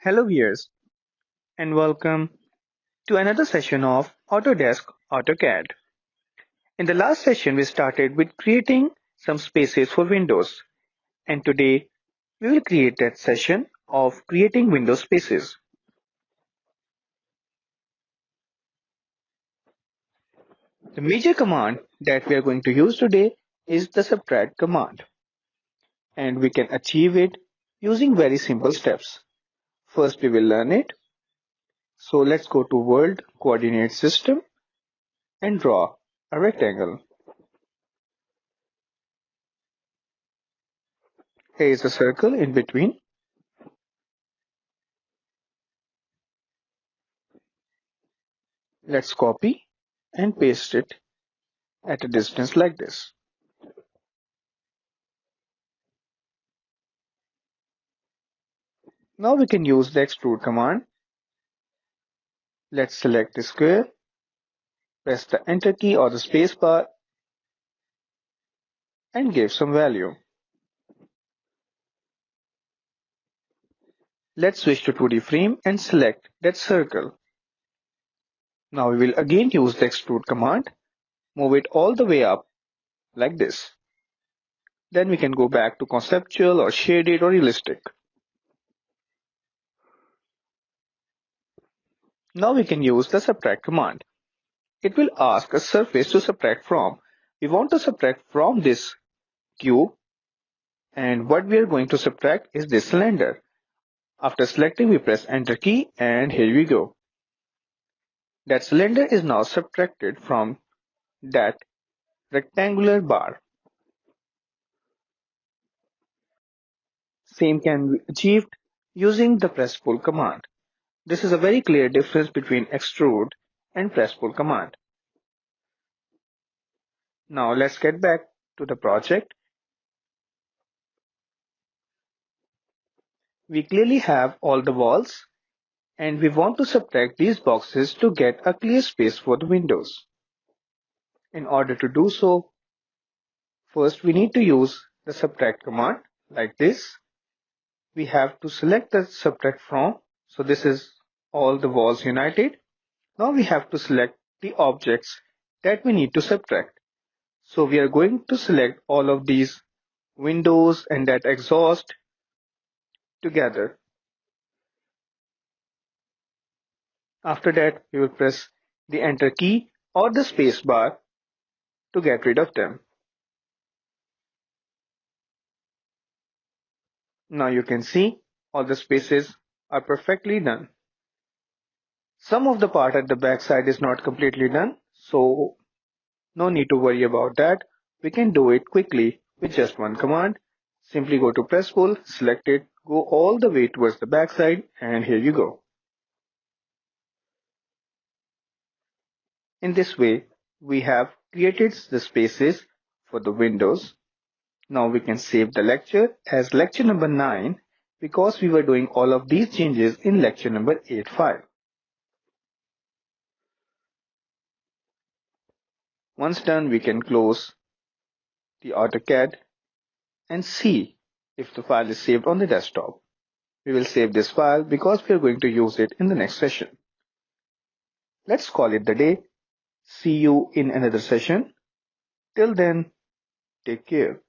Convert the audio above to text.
Hello viewers and welcome to another session of Autodesk AutoCAD. In the last session we started with creating some spaces for windows, and today we will create that session of creating window spaces. The major command that we are going to use today is the subtract command, and we can achieve it using very simple steps. First we will learn it. So let's go to World Coordinate System and draw a rectangle. Here is a circle in between. Let's copy and paste it at a distance like this. Now we can use the extrude command. Let's select the square, press the enter key or the space bar and give some value. Let's switch to 2D frame and select that circle. Now we will again use the extrude command, move it all the way up like this. Then we can go back to conceptual or shaded or realistic. Now we can use the subtract command. It will ask a surface to subtract from. We want to subtract from this cube, and what we are going to subtract is this cylinder. After selecting, we press enter key and here we go. That cylinder is now subtracted from that rectangular bar. Same can be achieved using the press pull command. This is a very clear difference between extrude and press pull command. Now let's get back to the project. We clearly have all the walls and we want to subtract these boxes to get a clear space for the windows. In order to do so, first we need to use the subtract command like this. We have to select the subtract from. So this is all the walls united. Now we have to select the objects that we need to subtract. So we are going to select all of these windows and that exhaust together. After that, we will press the enter key or the space bar to get rid of them. Now you can see all the spaces are perfectly done. Some of the part at the back side is not completely done, so no need to worry about that. We can do it quickly with just one command. Simply go to press pull, select it, go all the way towards the back side, and here you go. In this way, we have created the spaces for the windows. Now we can save the lecture as lecture number 9 because we were doing all of these changes in lecture number 8 file. Once done, we can close the AutoCAD and see if the file is saved on the desktop. We will save this file because we are going to use it in the next session. Let's call it the day. See you in another session. Till then, take care.